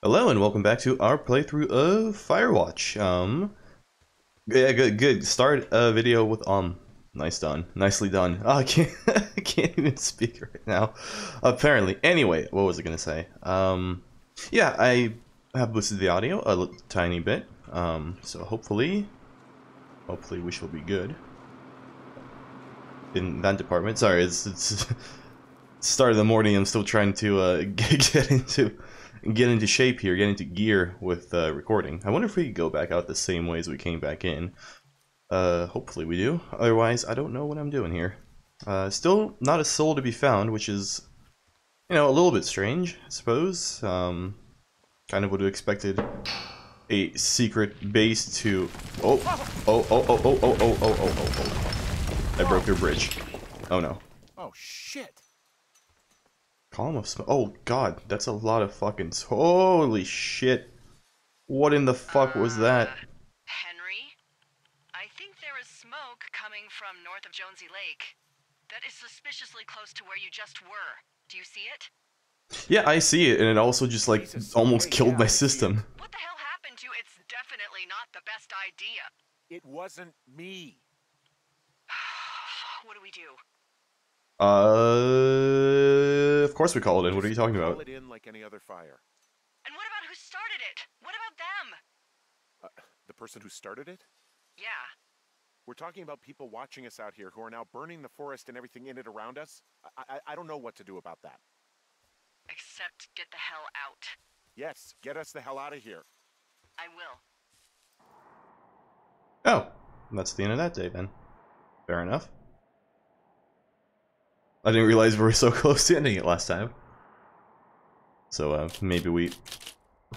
Hello and welcome back to our playthrough of Firewatch. Yeah, good. Start a video with nicely done. Oh, I can't, I can't even speak right now. Apparently. Anyway, what was I gonna say? Yeah, I have boosted the audio a tiny bit. So hopefully we shall be good in that department. Sorry, it's start of the morning. I'm still trying to get into shape here, get into gear with recording. I wonder if we could go back out the same way as we came back in. Hopefully we do. Otherwise, I don't know what I'm doing here. Still not a soul to be found, which is, you know, a little bit strange, I suppose. Kind of would have expected a secret base to. Oh. I broke their bridge. Oh no. Oh shit. Column of smoke. Oh god, that's a lot of fucking. Holy shit. What in the fuck was that? Henry? I think there is smoke coming from north of Jonesy Lake. That is suspiciously close to where you just were. Do you see it? Yeah, I see it, and it also just like almost killed my system. What the hell happened to you? It's definitely not the best idea. It wasn't me. What do we do? Of course we call it in. What are you talking about? Call it in like any other fire. And what about who started it? What about them? The person who started it? Yeah. We're talking about people watching us out here who are now burning the forest and everything in it around us. I don't know what to do about that. Except get the hell out. Yes, get us the hell out of here. I will. Oh, that's the end of that day then. Fair enough. I didn't realize we were so close to ending it last time. So, maybe we...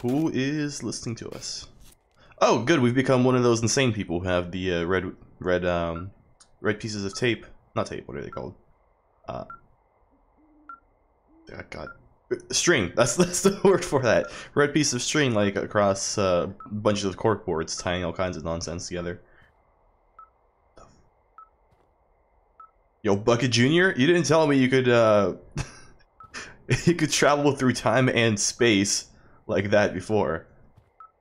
Who is listening to us? Oh, good, we've become one of those insane people who have the, red pieces of tape. Not tape, what are they called? God. String, that's the word for that. Red piece of string, like, across, bunches of cork boards, tying all kinds of nonsense together. Yo, Bucket Jr., you didn't tell me you could, you could travel through time and space like that before.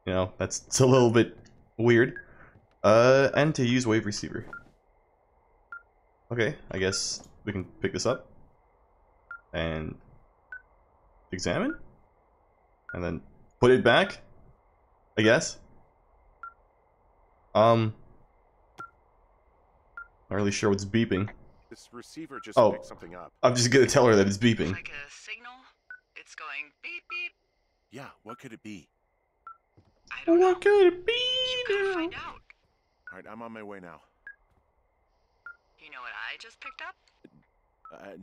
You know, it's a little bit weird. And to use wave receiver. Okay, I guess we can pick this up. And examine? And then put it back? I guess? Not really sure what's beeping. This receiver just Oh, picked something up. I'm just gonna tell her that it's beeping. Like a signal? It's going beep beep. Yeah, what could it be? I don't know. What could it be? You gotta find out. Alright, I'm on my way now. You know what I just picked up?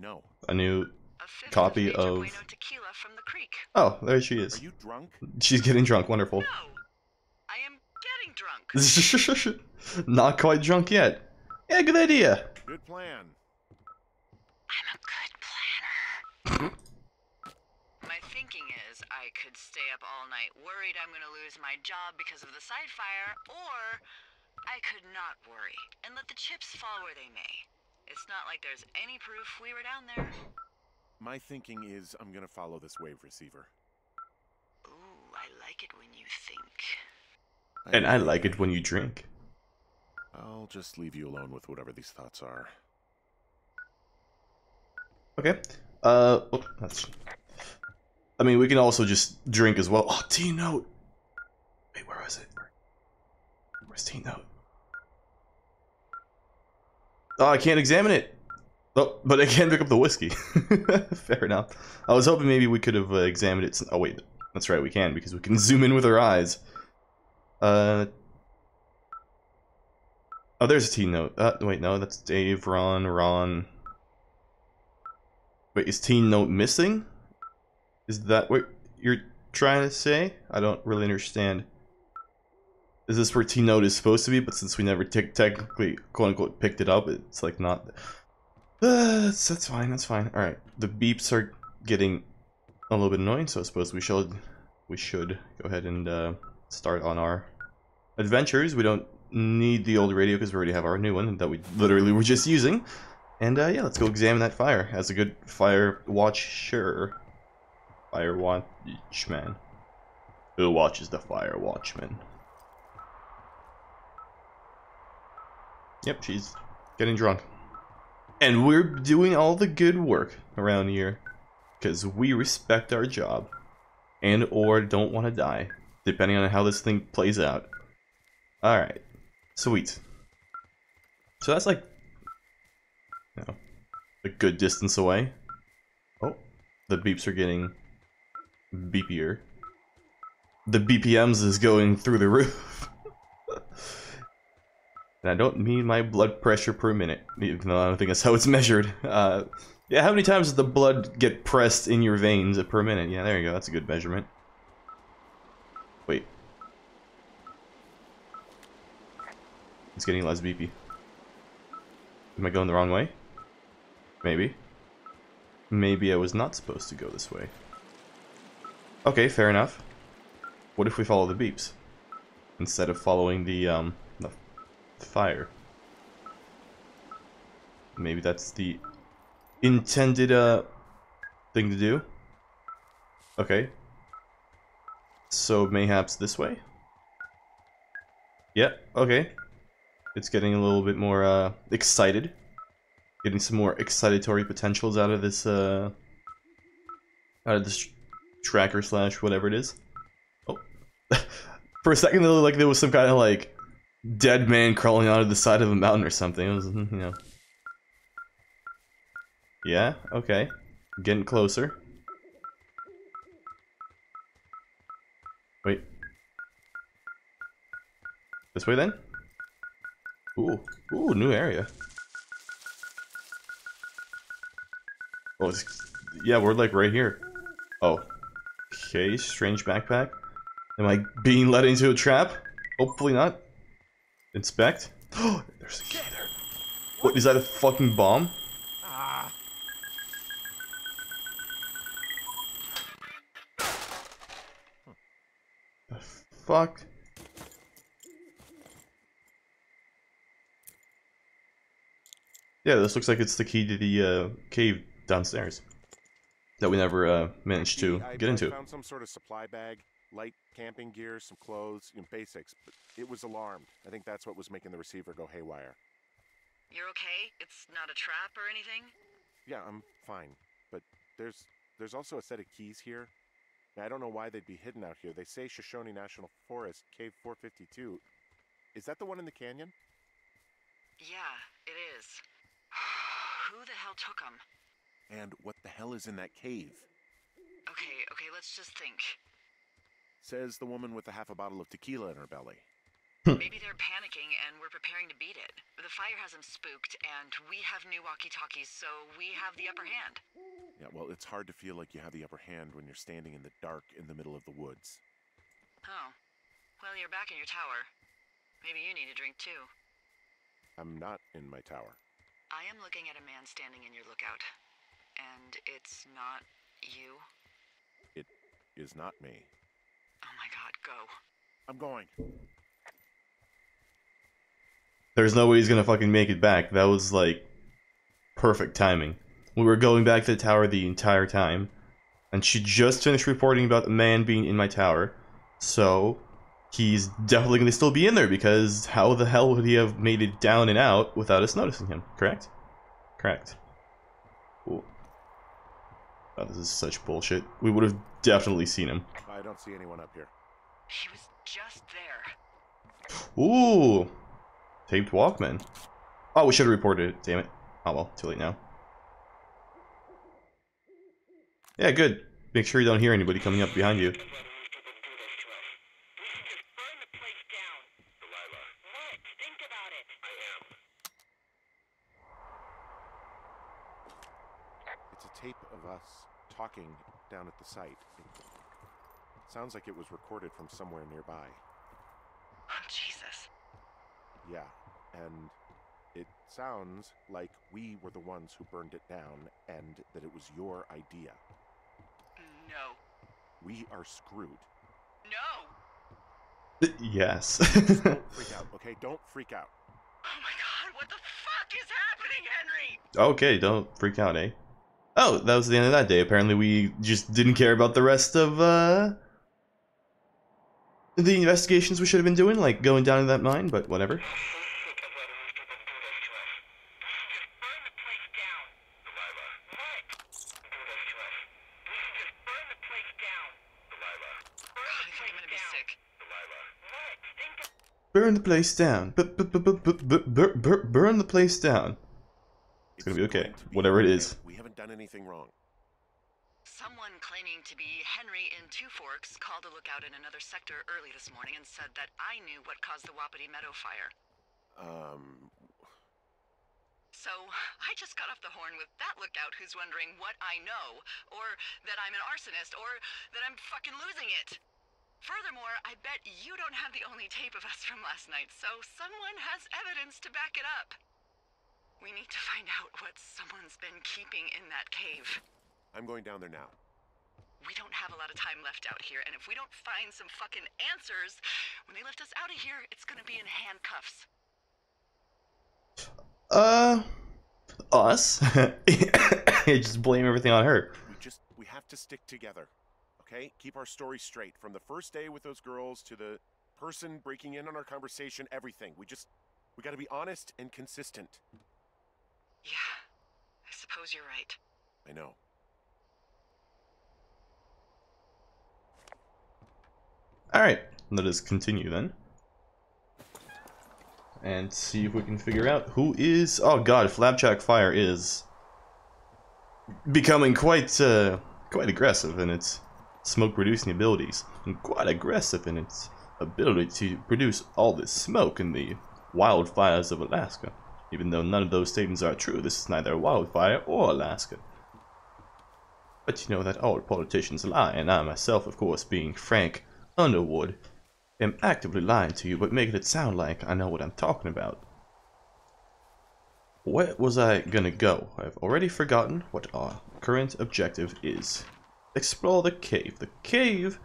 No. A new A fifth copy Major of... Bueno tequila from the creek. Oh, there she is. Are you drunk? She's getting drunk, wonderful. No, I am getting drunk. Not quite drunk yet. Yeah, good idea. Good plan. I'm a good planner. My thinking is I could stay up all night worried I'm gonna lose my job because of the side fire, or I could not worry and let the chips fall where they may. It's not like there's any proof we were down there. My thinking is I'm gonna follow this wave receiver. Ooh, I like it when you think. And I like it when you drink. I'll just leave you alone with whatever these thoughts are. Okay. That's... I mean, we can also just drink as well. Oh, T-Note! Wait, where was it? Where's T-Note? Oh, I can't examine it! Oh, but I can pick up the whiskey. Fair enough. I was hoping maybe we could have examined it. Oh, wait. That's right, we can, because we can zoom in with our eyes. Oh, there's a T-Note. Wait, no, that's Dave, Ron. Wait, is T-Note missing? Is that what you're trying to say? I don't really understand. Is this where T-Note is supposed to be, but since we never technically, quote-unquote, picked it up, it's like not... that's fine, that's fine. Alright, the beeps are getting a little bit annoying, so I suppose we should go ahead and start on our adventures. We don't need the old radio because we already have our new one that we literally were just using. And yeah, let's go examine that fire as a good fire watcher. Firewatch man. Who watches the Firewatchman? Yep, she's getting drunk. And we're doing all the good work around here. Because we respect our job. And or don't want to die. Depending on how this thing plays out. Alright. Sweet. So that's like, you know, a good distance away. Oh, the beeps are getting beepier. The BPMs is going through the roof. And I don't mean my blood pressure per minute, even though I don't think that's how it's measured. Yeah, how many times does the blood get pressed in your veins per minute? Yeah, there you go, that's a good measurement. Wait. It's getting less beepy. Am I going the wrong way? Maybe. Maybe I was not supposed to go this way. Okay, fair enough. What if we follow the beeps? Instead of following the fire? Maybe that's the intended, thing to do? Okay. So, mayhaps this way? Yep, okay. It's getting a little bit more, excited. Getting some more excitatory potentials out of this tracker slash whatever it is. Oh. For a second, it looked like there was some kind of, like, dead man crawling out of the side of a mountain or something. It was, you know. Yeah, okay. Getting closer. Wait. This way then? Ooh, ooh, new area. Oh, yeah, we're like right here. Oh. Okay, strange backpack. Am I being led into a trap? Hopefully not. Inspect. Oh, there's a key there. What, is that a fucking bomb? The fuck? Yeah, this looks like it's the key to the cave downstairs that we never managed to get into. I found some sort of supply bag, light camping gear, some clothes, you know, basics, but it was alarmed. I think that's what was making the receiver go haywire. You're okay? It's not a trap or anything? Yeah, I'm fine, but there's also a set of keys here. Now, I don't know why they'd be hidden out here. They say Shoshone National Forest, Cave 452. Is that the one in the canyon? Yeah, it is. Who the hell took them? And what the hell is in that cave? Okay, let's just think. Says the woman with a half a bottle of tequila in her belly. Maybe they're panicking and we're preparing to beat it. The fire has them spooked and we have new walkie-talkies, so we have the upper hand. Yeah, well, it's hard to feel like you have the upper hand when you're standing in the dark in the middle of the woods. Oh. Well, you're back in your tower. Maybe you need a drink too. I'm not in my tower. I am looking at a man standing in your lookout. And it's not you? It is not me. Oh my god, go. I'm going. There's no way he's gonna fucking make it back. That was, like, perfect timing. We were going back to the tower the entire time. And she just finished reporting about the man being in my tower. So, he's definitely gonna still be in there, because how the hell would he have made it down and out without us noticing him? Correct? Correct. Cool. Oh, this is such bullshit. We would have definitely seen him. I don't see anyone up here. He was just there. Ooh! Taped Walkman. Oh, we should have reported it. Damn it. Oh well, too late now. Yeah, good. Make sure you don't hear anybody coming up behind you. It's a tape of us talking down at the site. It sounds like it was recorded from somewhere nearby. Oh, Jesus. Yeah, and it sounds like we were the ones who burned it down and that it was your idea. No. We are screwed. No! Yes. Don't freak out, okay? Don't freak out. Oh my god, what the fuck is happening, Henry? Okay, don't freak out, eh? Oh, that was the end of that day. Apparently we just didn't care about the rest of, the investigations we should have been doing, like going down to that mine, but whatever. Burn the place down. Burn the place down. It's gonna be okay, whatever it is. We haven't done anything wrong. Someone claiming to be Henry in Two Forks called a lookout in another sector early this morning and said that I knew what caused the Wapiti Meadow fire. So, I just got off the horn with that lookout who's wondering what I know, or that I'm an arsonist, or that I'm fucking losing it. Furthermore, I bet you don't have the only tape of us from last night, so someone has evidence to back it up. We need to find out what someone's been keeping in that cave. I'm going down there now. We don't have a lot of time left out here, and if we don't find some fucking answers, when they lift us out of here, it's gonna be in handcuffs. Us? Just blame everything on her. We have to stick together. Okay? Keep our story straight. From the first day with those girls to the person breaking in on our conversation, everything. We gotta be honest and consistent. Yeah, I suppose you're right. I know. Alright, let us continue then. And see if we can figure out who is... Oh god, Flapjack Fire is becoming quite aggressive in its smoke-producing abilities. And quite aggressive in its ability to produce all this smoke in the wildfires of Alaska. Even though none of those statements are true, this is neither wildfire or Alaska. But you know that all politicians lie, and I myself, of course, being Frank Underwood, am actively lying to you, but making it sound like I know what I'm talking about. Where was I gonna go? I've already forgotten what our current objective is. Explore the cave. The cave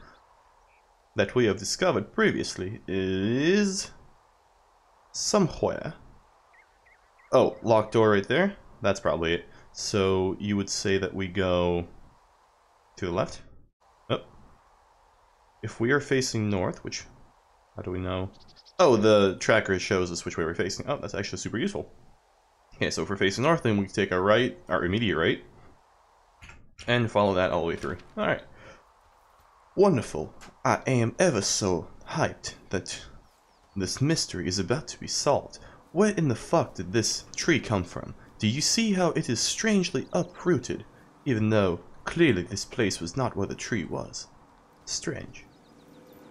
that we have discovered previously is somewhere. Oh, locked door right there? That's probably it. So you would say that we go to the left? Oh. If we are facing north, which... How do we know? Oh, the tracker shows us which way we're facing. Oh, that's actually super useful. Okay, so if we're facing north, then we can take our right, our immediate right, and follow that all the way through. Alright. Wonderful. I am ever so hyped that this mystery is about to be solved. Where in the fuck did this tree come from? Do you see how it is strangely uprooted, even though clearly this place was not where the tree was? Strange.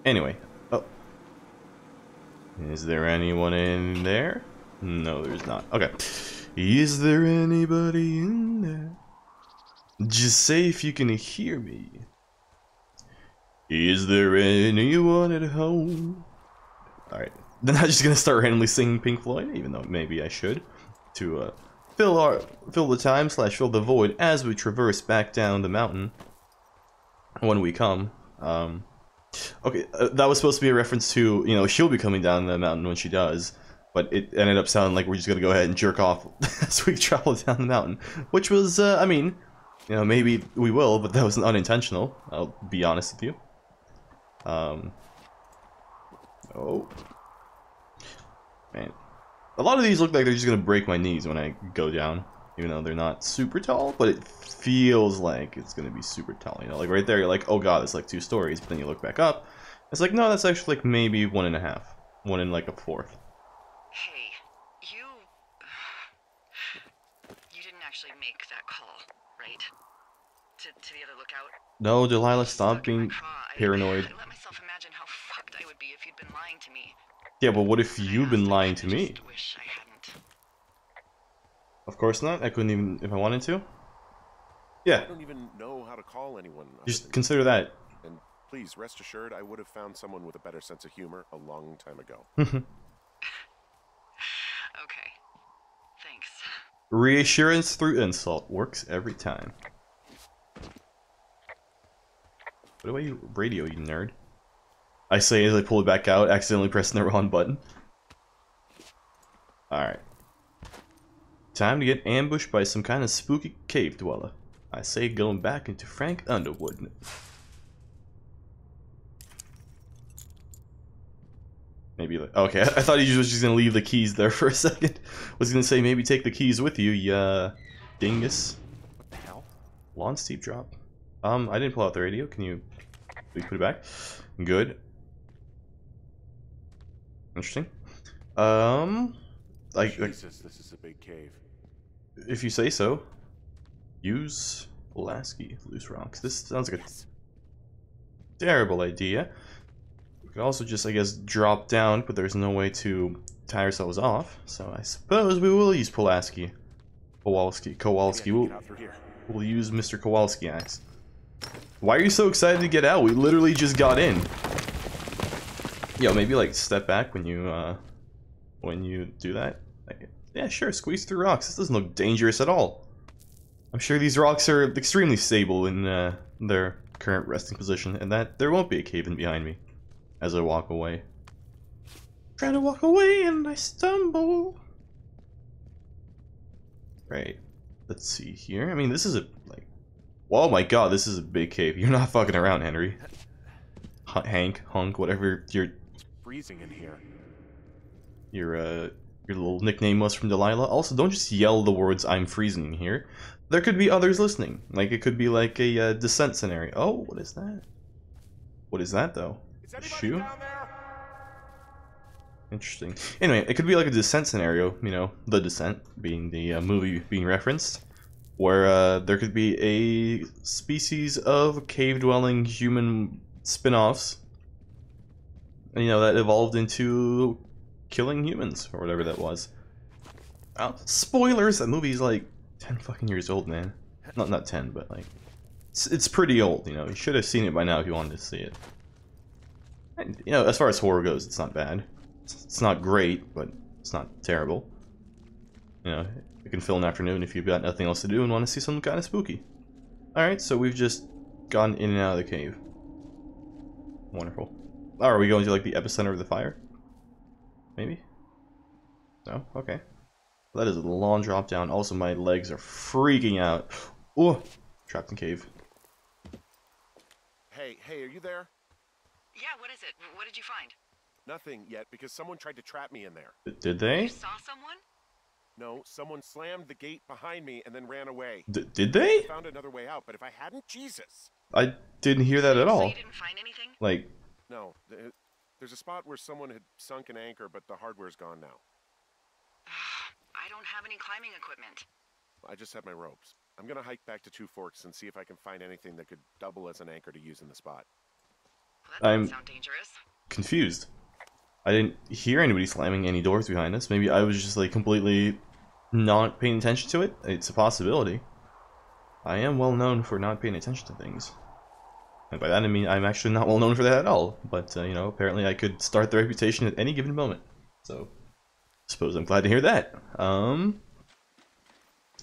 Anyway, oh. Is there anyone in there? No, there's not. Okay. Is there anybody in there? Just say if you can hear me. Is there anyone at home? Alright. Then I'm just gonna start randomly singing Pink Floyd, even though maybe I should, to fill the time / fill the void as we traverse back down the mountain when we come. Okay, that was supposed to be a reference to, you know, she'll be coming down the mountain when she does, but it ended up sounding like we're just gonna go ahead and jerk off as we travel down the mountain, which was, I mean, you know, maybe we will, but that was unintentional. I'll be honest with you. Oh. Man. A lot of these look like they're just gonna break my knees when I go down, even though they're not super tall, but it feels like it's gonna be super tall, you know, like right there you're like, oh god, it's like 2 stories, but then you look back up, it's like, no, that's actually like maybe 1.5, 1 and like a 4th. Hey, you didn't actually make that call, right? To the other lookout? No, Delilah, stop being paranoid. I let myself imagine how fucked I would be if you'd been lying to me. Yeah, but what if you've been lying to me? I wish I hadn't. Of course not. I couldn't even if I wanted to. Yeah. I don't even know how to call anyone. Just consider that. And please rest assured, I would have found someone with a better sense of humor a long time ago. Okay. Thanks. Reassurance through insult works every time. What about you, radio, you nerd? I say as I pull it back out, accidentally pressing the wrong button. Alright. Time to get ambushed by some kind of spooky cave dweller. I say going back into Frank Underwood. maybe like, okay, I thought he was just gonna leave the keys there for a second. Was gonna say maybe take the keys with you, ya dingus. What the hell? Lawn steep drop. I didn't pull out the radio. Can you please put it back? Good. Interesting. Like Jesus, this is a big cave. if you say so. Use Pulaski loose rocks. This sounds like a terrible idea. We could also just, I guess, drop down, but there's no way to tie ourselves off. So I suppose we will use Pulaski. Kowalski. We'll use Mr. Kowalski axe. Why are you so excited to get out? We literally just got in. Yo, maybe like step back when you do that. Like, yeah, sure, squeeze through rocks. This doesn't look dangerous at all. I'm sure these rocks are extremely stable in their current resting position, and that there won't be a cave-in behind me as I walk away. Trying to walk away and I stumble. Right. Let's see here. I mean, this is a like. Oh my God, this is a big cave. You're not fucking around, Henry. Hank, Hunk, whatever your Freezing in here. your little nickname was from Delilah. Also, don't just yell the words "I'm freezing" here. There could be others listening. Like it could be like a descent scenario. Oh, what is that? What is that though? Is A anybody shoe? down there? Interesting. Anyway, it could be like a descent scenario. You know, The Descent being the movie being referenced, where there could be a species of cave-dwelling human spin-offs. You know, that evolved into killing humans or whatever that was. Oh, spoilers! That movie's like 10 fucking years old, man. Not 10, but like it's pretty old. You know, you should have seen it by now if you wanted to see it. And, you know, as far as horror goes, it's not bad. It's not great, but it's not terrible. You know, you can fill an afternoon if you've got nothing else to do and want to see something kind of spooky. Alright, so we've just gone in and out of the cave. Wonderful. Oh, are we going to like the epicenter of the fire? Maybe? No? Okay. Well, that is a long drop down. Also, my legs are freaking out. Oh! Trapped in cave. Hey, are you there? Yeah, what is it? What did you find? Nothing yet, because someone tried to trap me in there. Did they? You saw someone? No, someone slammed the gate behind me and then ran away. Did they? I found another way out, but if I hadn't, Jesus. I didn't hear that at So all. you didn't find anything? Like, No, there's a spot where someone had sunk an anchor, but the hardware's gone now. I don't have any climbing equipment. I just have my ropes. I'm gonna hike back to Two Forks and see if I can find anything that could double as an anchor to use in the spot. Well, that doesn't I'm sound dangerous. confused. I didn't hear anybody slamming any doors behind us. Maybe I was just like completely not paying attention to it. It's a possibility. I am well known for not paying attention to things. And by that I mean I'm actually not well known for that at all. But, you know, apparently I could start the reputation at any given moment. So, I suppose I'm glad to hear that.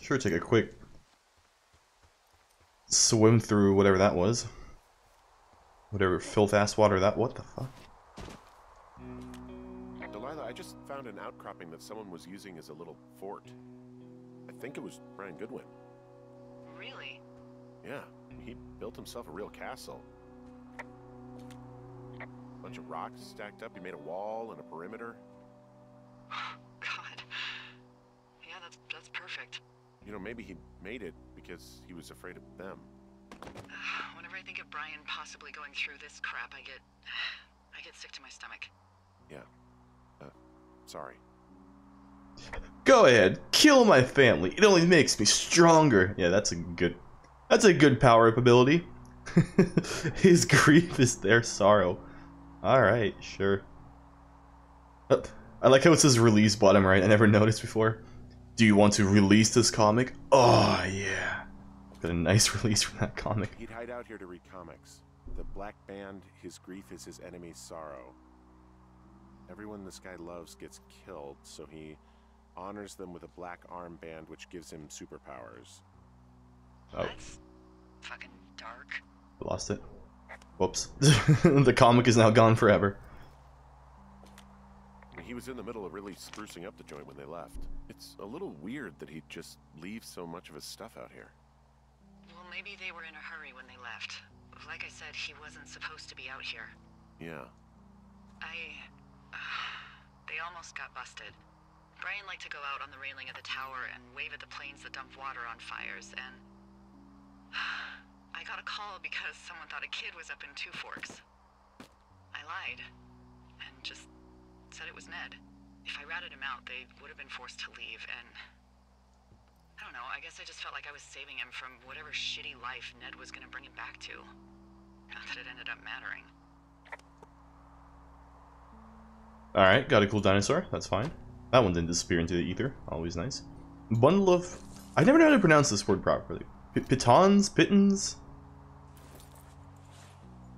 Sure, take a quick swim through whatever that was. Whatever filth-ass water that... What the fuck? Delilah, I just found an outcropping that someone was using as a little fort. I think it was Brian Goodwin. Really? Yeah, he built himself a real castle. Bunch of rocks stacked up. He made a wall and a perimeter. God. Yeah, that's perfect. You know, maybe he made it because he was afraid of them. Whenever I think of Brian possibly going through this crap, I get sick to my stomach. Yeah. Sorry. Go ahead, kill my family. It only makes me stronger. Yeah, that's a good power-up ability. His grief is their sorrow. Alright, sure. I like how it says release bottom right. I never noticed before. Do you want to release this comic? Oh, yeah. Got a nice release from that comic. He'd hide out here to read comics. The Black Band, his grief is his enemy's sorrow. Everyone this guy loves gets killed, so he honors them with a black armband which gives him superpowers. Oh. That's fucking dark. Lost it. Whoops. The comic is now gone forever. He was in the middle of really sprucing up the joint when they left. It's a little weird that he'd just leave so much of his stuff out here. Well, maybe they were in a hurry when they left. Like I said, he wasn't supposed to be out here. Yeah. They almost got busted. Brian liked to go out on the railing of the tower and wave at the planes that dumped water on fires, and I got a call because someone thought a kid was up in Two Forks. I lied, and just said it was Ned. If I ratted him out, they would have been forced to leave, and I don't know, I guess I just felt like I was saving him from whatever shitty life Ned was gonna bring him back to. Not that it ended up mattering. Alright, got a cool dinosaur, that's fine. That one didn't disappear into the ether, always nice. Bundle of... I never know how to pronounce this word properly. Pitons? Pittons?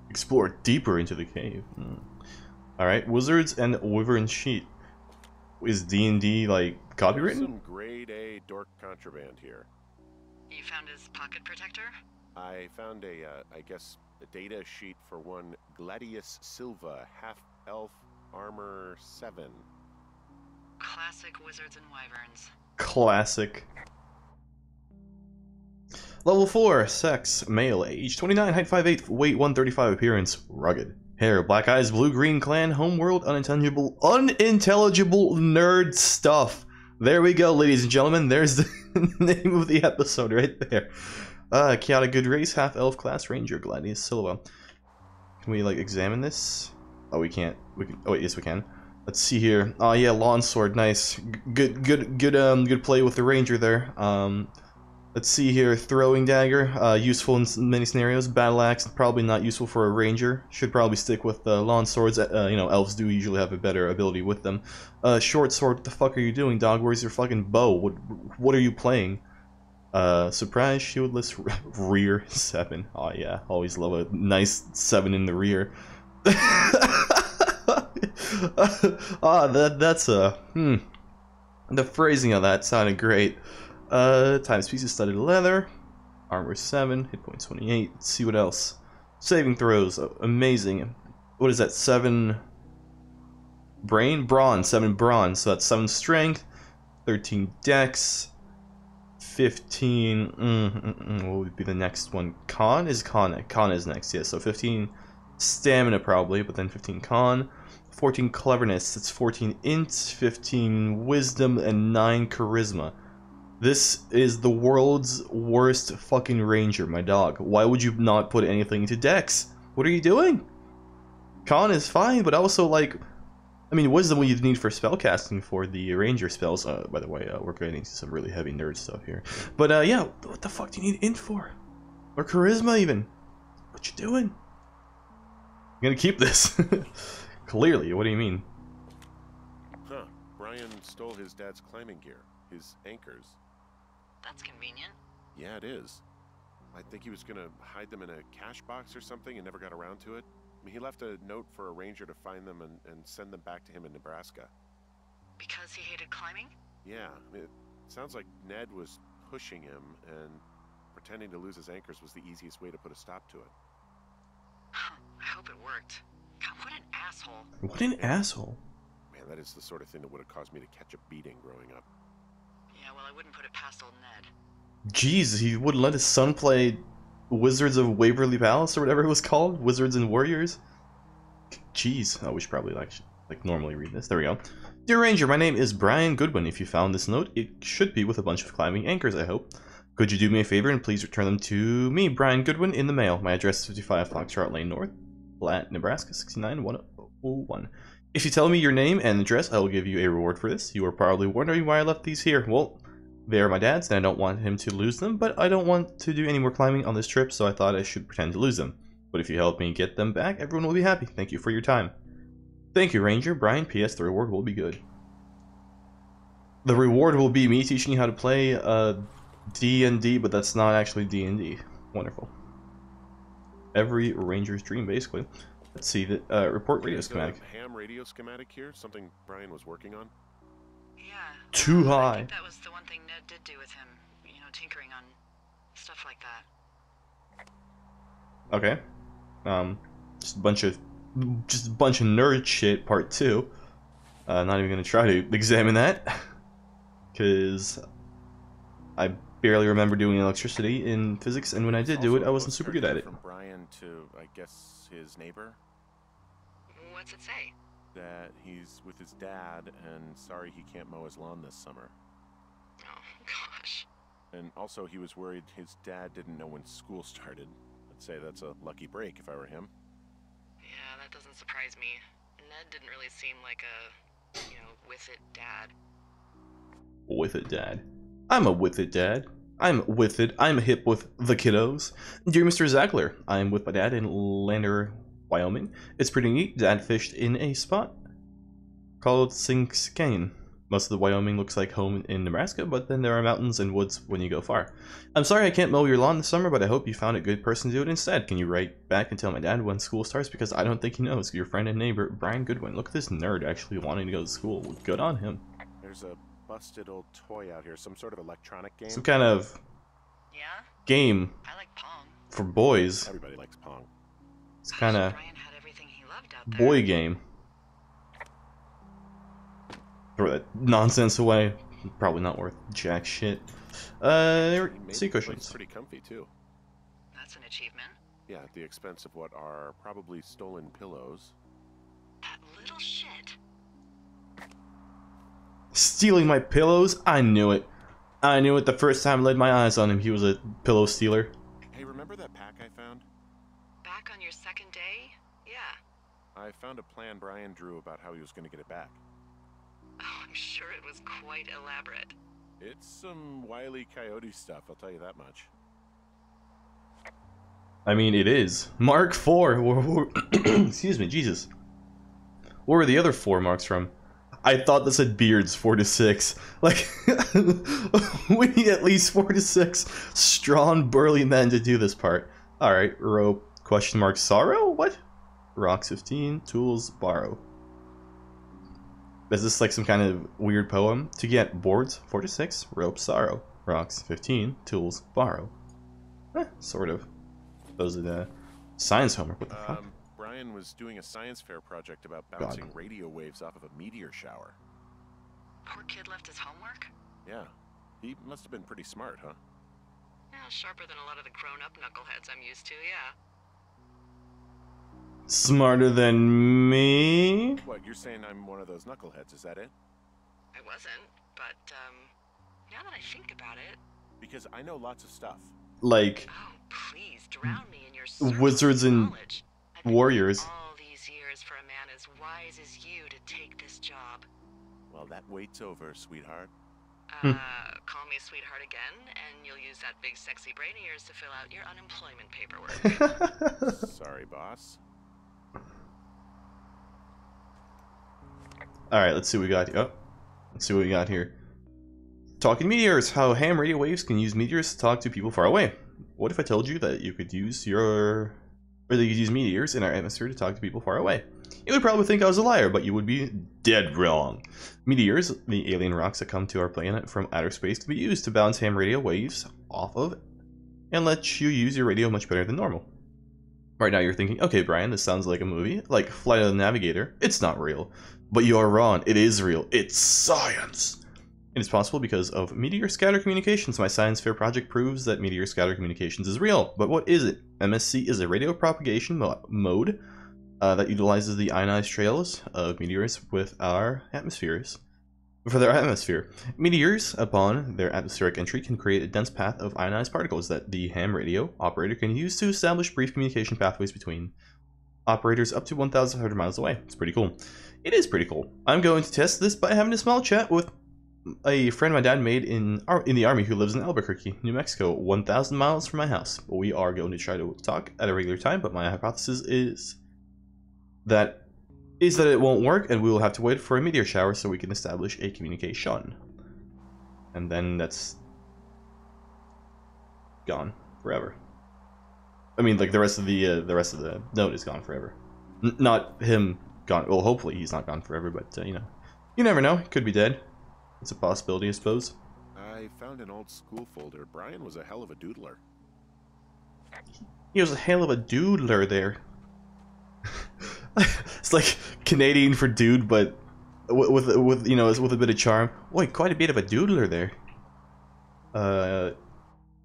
Explore deeper into the cave. Alright, Wizards and Wyvern Sheet. Is D&D, like, copywritten? Some grade A dork contraband here. You found his pocket protector? I found I guess, a data sheet for one Gladius Silva, half-elf armor 7. Classic Wizards and Wyverns. Classic. Level 4, sex, male, age 29, height 5'8", weight 135, appearance, rugged. Hair, black eyes, blue-green clan, homeworld, unintelligible nerd stuff. There we go, ladies and gentlemen. There's the name of the episode right there. Chaotic good race, half-elf class, ranger, Gladius Silva. Can we, like, examine this? Oh, we can't. We can. Oh, wait, yes, we can. Let's see here. Oh, yeah, lawn sword, nice. Good play with the ranger there. Let's see here. Throwing dagger, useful in many scenarios. Battle axe, probably not useful for a ranger. Should probably stick with lawn swords. You know, elves do usually have a better ability with them. Short sword, what the fuck are you doing, dog? Where's your fucking bow? What are you playing? Surprise, shieldless rear 7. Oh yeah, always love a nice 7 in the rear. That's a the phrasing of that sounded great. Times pieces, studded leather, armor 7, hit points 28. Let's see what else. Saving throws, amazing. What is that? 7 brawn, 7 brawn. So that's 7 strength, 13 dex, 15. What would be the next one? Con is next. Yeah, so 15 stamina probably, but then 15 con. 14 cleverness, that's 14 int, 15 wisdom, and 9 charisma. This is the world's worst fucking ranger, my dog. Why would you not put anything into dex? What are you doing? Con is fine, but also, like, I mean, wisdom what you need for spellcasting for the ranger spells. By the way, we're getting some really heavy nerd stuff here. But, yeah, what the fuck do you need int for? Or charisma, even? What you doing? I'm gonna keep this. Clearly, what do you mean? Huh. Brian stole his dad's climbing gear. His anchors. That's convenient. Yeah, it is. I think he was gonna hide them in a cash box or something and never got around to it. I mean, he left a note for a ranger to find them and send them back to him in Nebraska. Because he hated climbing? Yeah, I mean, it sounds like Ned was pushing him, and pretending to lose his anchors was the easiest way to put a stop to it. I hope it worked. God, what an asshole. What an asshole. Man, that is the sort of thing that would have caused me to catch a beating growing up. Yeah, well, I wouldn't put it past old Ned. Jeez, he wouldn't let his son play Wizards of Waverly Palace or whatever it was called? Wizards and Warriors? Jeez. Oh, we should probably like normally read this. There we go. Dear Ranger, my name is Brian Goodwin. If you found this note, it should be with a bunch of climbing anchors, I hope. Could you do me a favor and please return them to me, Brian Goodwin, in the mail? My address is 55 Foxtrot Lane North, Platt, Nebraska, 69101. If you tell me your name and address, I will give you a reward for this. You are probably wondering why I left these here. Well, they are my dad's, and I don't want him to lose them, but I don't want to do any more climbing on this trip, so I thought I should pretend to lose them. But if you help me get them back, everyone will be happy. Thank you for your time. Thank you, Ranger. Brian, P.S. The reward will be good. The reward will be me teaching you how to play D&D, but that's not actually D&D. Wonderful. Every Ranger's dream, basically. Let's see, the report radio schematic. Ham radio schematic here? Something Brian was working on? Yeah. Too high. I think that was the one thing Ned did do with him. You know, tinkering on stuff like that. Okay. Just a bunch of nerd shit, part 2. Not even gonna try to examine that. Because I barely remember doing electricity in physics, and when I did do it, I wasn't super good at it. From Brian to, I guess, his neighbor? What's it say? that he's with his dad and sorry he can't mow his lawn this summer. Oh, gosh. And also he was worried his dad didn't know when school started. I'd say that's a lucky break if I were him. Yeah, that doesn't surprise me. Ned didn't really seem like a, with it dad. With it, Dad. I'm a with it, Dad. I'm with it. I'm hip with the kiddos. Dear Mr. Zagler, I'm with my dad in Lander, Wyoming. It's pretty neat. Dad fished in a spot called Sinks Canyon. Most of the Wyoming looks like home in Nebraska, but then there are mountains and woods when you go far. I'm sorry I can't mow your lawn this summer, but I hope you found a good person to do it instead. Can you write back and tell my dad when school starts? Because I don't think he knows. Your friend and neighbor, Brian Goodwin. Look at this nerd actually wanting to go to school. Good on him. There's a busted old toy out here, some sort of electronic game. Some kind of Yeah? game I like Pong. for boys. Everybody likes Pong. It's kind of Brian had everything he loved out there. boy game. Throw that nonsense away. Probably not worth jack shit. He made Sea the place cushions. pretty comfy too. That's an achievement. Yeah, at the expense of what are probably stolen pillows. That little shit. Stealing my pillows? I knew it. I knew it the first time I laid my eyes on him. He was a pillow stealer. Hey, remember that pack I found? Back on your second day? Yeah. I found a plan Brian drew about how he was going to get it back. Oh, I'm sure it was quite elaborate. It's some Wile E. Coyote stuff, I'll tell you that much. I mean, it is. Mark 4. Excuse me, Jesus. Where were the other 4 marks from? I thought this said beards 4 to 6. Like, we need at least 4 to 6 strong, burly men to do this part. Alright, rope, question mark, sorrow? What? Rocks 15, tools, borrow. Is this like some kind of weird poem? To get boards 4 to 6, rope, sorrow. Rocks 15, tools, borrow. Sort of. Those are the science homework. What the fuck? Brian was doing a science fair project about bouncing radio waves off of a meteor shower. Poor kid left his homework? Yeah, he must have been pretty smart, huh? Yeah, sharper than a lot of the grown-up knuckleheads I'm used to, yeah. Smarter than me? What, you're saying I'm one of those knuckleheads, is that it? I wasn't, but, now that I think about it... Because I know lots of stuff. Like, Oh, please, drown me in your circle wizards of and knowledge. I've been warriors. waiting all these years for a man as wise as you to take this job. Well, that wait's over, sweetheart. Call me sweetheart again, and you'll use that big sexy brain of yours to fill out your unemployment paperwork. Sorry, boss. Alright, let's see what we got here. Oh, let's see what we got here. Talking meteors. How ham radio waves can use meteors to talk to people far away. What if I told you that you could use meteors in our atmosphere to talk to people far away? You would probably think I was a liar, but you would be dead wrong. Meteors, the alien rocks that come to our planet from outer space, can be used to bounce ham radio waves off of and let you use your radio much better than normal. Right now you're thinking, okay Brian, this sounds like a movie, like Flight of the Navigator. It's not real. But you are wrong. It is real. It's science! It is possible because of meteor scatter communications. My science fair project proves that meteor scatter communications is real. But what is it? MSC is a radio propagation mode that utilizes the ionized trails of meteors with our atmospheres. For their atmosphere, meteors, upon their atmospheric entry, can create a dense path of ionized particles that the ham radio operator can use to establish brief communication pathways between operators up to 1,100 miles away. It's pretty cool. It is pretty cool. I'm going to test this by having a small chat with a friend my dad made in the army who lives in Albuquerque, New Mexico, 1,000 miles from my house. We are going to try to talk at a regular time, but my hypothesis is that it won't work, and we will have to wait for a meteor shower so we can establish a communication. And then that's gone forever. I mean, like the rest of the note is gone forever. Not him gone. Well, hopefully he's not gone forever, but you know, you never know. He could be dead. It's a possibility, I suppose. I found an old school folder. Brian was a hell of a doodler. He was a hell of a doodler there. It's like Canadian for dude, but with you know, with a bit of charm. Boy, quite a bit of a doodler there.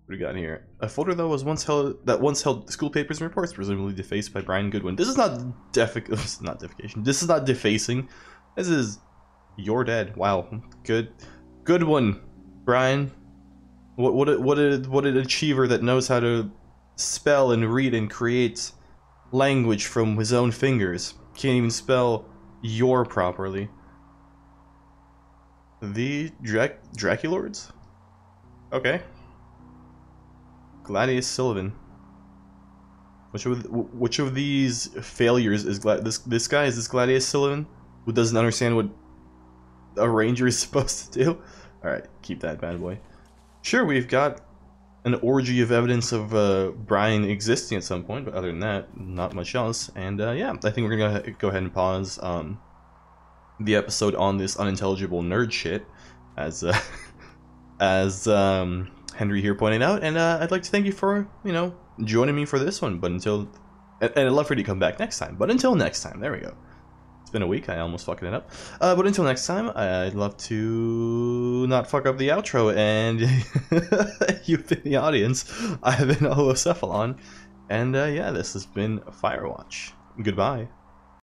What do we got here? A folder that once held school papers and reports, presumably defaced by Brian Goodwin. This is not defecation. This is not defacing. This is you're dead. Wow, good one, Brian. What an achiever that knows how to spell and read and create language from his own fingers. Can't even spell your properly. The Draculords? Okay. Gladius Sullivan. Which of these failures is this guy? Is this Gladius Sullivan who doesn't understand what a ranger is supposed to do? All right, keep that bad boy. Sure, we've got an orgy of evidence of Brian existing at some point, but other than that, not much else. And yeah, I think we're gonna go ahead and pause the episode on this unintelligible nerd shit, as Henry here pointed out, and I'd like to thank you for, you know, joining me for this one. But and I'd love for you to come back next time. But until next time, there we go. It's been a week, I almost fucking it up. But until next time, I'd love to not fuck up the outro, and you've been the audience. I've been OvoCephalon, and yeah, this has been Firewatch. Goodbye.